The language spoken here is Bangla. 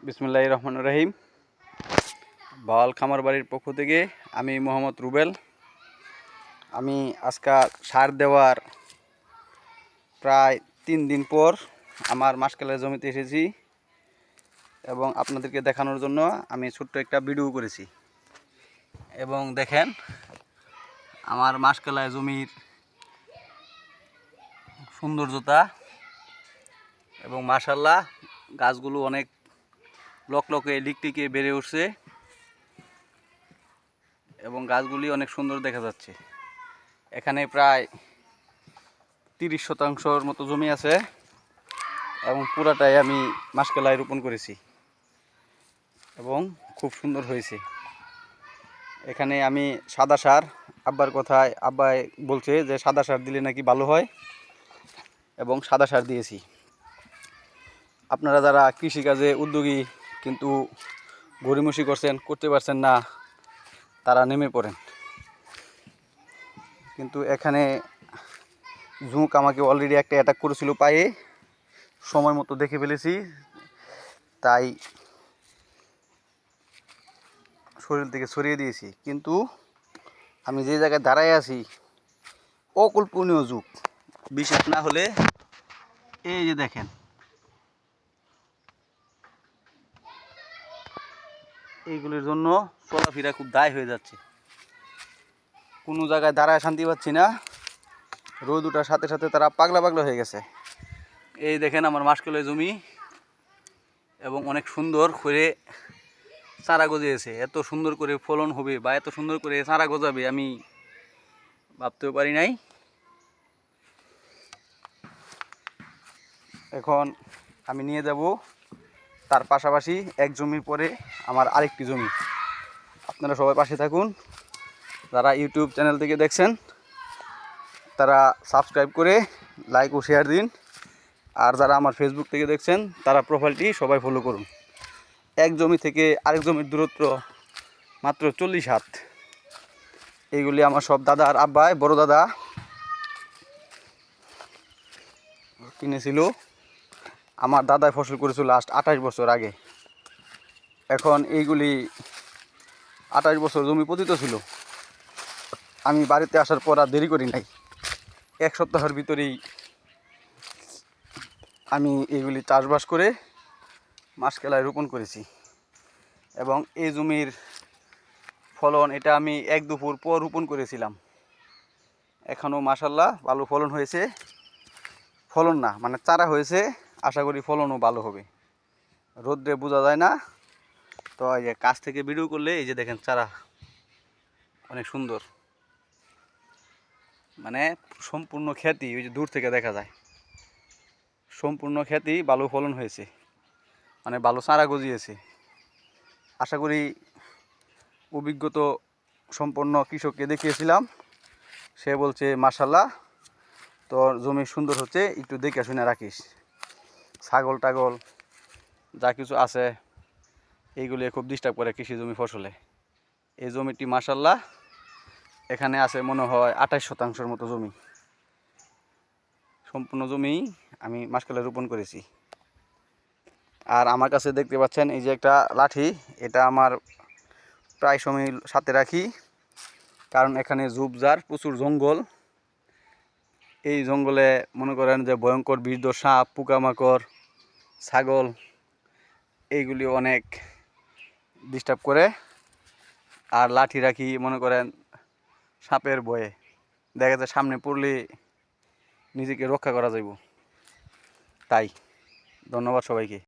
বিসমিল্লাহির রহমানির রহিম। বাওয়াল খামার বাড়ির পক্ষ থেকে আমি মোহাম্মদ রুবেল। আমি আজকে সার দেওয়ার প্রায় 3 দিন পর আমার মাসকালের জমিতে এসেছি এবং আপনাদেরকে দেখানোর জন্য আমি ছোট্ট একটা ভিডিও করেছি। এবং দেখেন আমার মাসকালায় জমির সৌন্দর্যতা এবং মাশাআল্লাহ গাছগুলো অনেক লকলকে লিকটিকে বেড়ে উঠছে এবং গাছগুলি অনেক সুন্দর দেখা যাচ্ছে। এখানে প্রায় 30% মতো জমি আছে এবং পুরাটাই আমি মাসকালাই রোপণ করেছি এবং খুব সুন্দর হয়েছে। এখানে আমি সাদা সার, আব্বার কথায় আব্বাই বলছে যে সাদা সার দিলে নাকি ভালো হয় এবং সাদা সার দিয়েছি। আপনারা যারা কৃষিকাজে উদ্যোগী কিন্তু গড়িমসি করতে পারছেন না, তারা নেমে পড়েন। কিন্তু এখানে ঝুঁক আমাকে অলরেডি একটা অ্যাটাক করেছিল পায়ে, সময় মতো দেখে ফেলেছি, তাই শরীর থেকে সরিয়ে দিয়েছি। কিন্তু আমি যে জায়গায় দাঁড়ায় আছি অকল্পনীয় ঝুঁক, বিশ্বাস না হলে এই যে দেখেন, এইগুলির জন্য চলাফেরা খুব দায় হয়ে যাচ্ছে। কোনো জায়গায় দাঁড়ায় শান্তি পাচ্ছি না, রোদ ওঠার সাথে সাথে তারা পাগলা পাগলা হয়ে গেছে। এই দেখেন আমার মাসকলাই জমি এবং অনেক সুন্দর করে চারা গজিয়েছে। এত সুন্দর করে ফলন হবে বা এত সুন্দর করে চারা গজাবে আমি ভাবতেও পারি নাই। এখন আমি নিয়ে যাব তার পাশাপাশি এক জমির পরে আমার আরেকটি জমি। আপনারা সবাই পাশে থাকুন। যারা ইউটিউব চ্যানেল থেকে দেখছেন তারা সাবস্ক্রাইব করে লাইক ও শেয়ার দিন, আর যারা আমার ফেসবুক থেকে দেখছেন তারা প্রোফাইলটি সবাই ফলো করুন। এক জমি থেকে আরেক জমির দূরত্ব মাত্র 40 হাত। এইগুলি আমার সব দাদা আর আব্বাই, বড় দাদা কিনেছিল। আমার দাদাই ফসল করেছিল লাস্ট 28 বছর আগে। এখন এইগুলি 28 বছর জমি পতিত ছিল। আমি বাড়িতে আসার পর আর দেরি করি নাই, 1 সপ্তাহের ভিতরেই আমি এইগুলি চাষবাস করে মাসকালাই রোপণ করেছি। এবং এই জমির ফলন এটা আমি 1 দুপুর পর রোপণ করেছিলাম। এখনও মাশাআল্লাহ ভালো ফলন হয়েছে। ফলন না মানে চারা হয়েছে, আশা করি ফলনও ভালো হবে। রোদ্রে বোঝা যায় না, তো এই যে কাছ থেকে ভিডিও করলে এই যে দেখেন চারা অনেক সুন্দর, মানে সম্পূর্ণ খ্যাতি ওই যে দূর থেকে দেখা যায়। সম্পূর্ণ খ্যাতি ভালো ফলন হয়েছে, মানে ভালো চারা গজিয়েছে। আশা করি অভিজ্ঞত সম্পন্ন কৃষককে দেখিয়েছিলাম, সে বলছে মাশাআল্লাহ তোর জমি সুন্দর হচ্ছে, একটু দেখে শুনে রাখিস। ছাগল টাগল যা কিছু আছে এইগুলি খুব ডিস্টার্ব করে কৃষি জমি ফসলে। এই জমিটি মাশাআল্লাহ এখানে আছে মনে হয় 28% মতো জমি। সম্পূর্ণ জমি আমি মাসকালাই রোপণ করেছি। আর আমার কাছে দেখতে পাচ্ছেন এই যে একটা লাঠি, এটা আমার প্রায় সময় সাথে রাখি, কারণ এখানে ঝোপঝাড় প্রচুর জঙ্গল। এই জঙ্গলে মনে করেন যে ভয়ঙ্কর বিষধর সাপ, পোকামাকড়, ছাগল এইগুলি অনেক ডিস্টার্ব করে। আর লাঠি রাখি মনে করেন সাপের ভয়ে, দেখা যায় সামনে পড়লে নিজেকে রক্ষা করা যাইব। তাই ধন্যবাদ সবাইকে।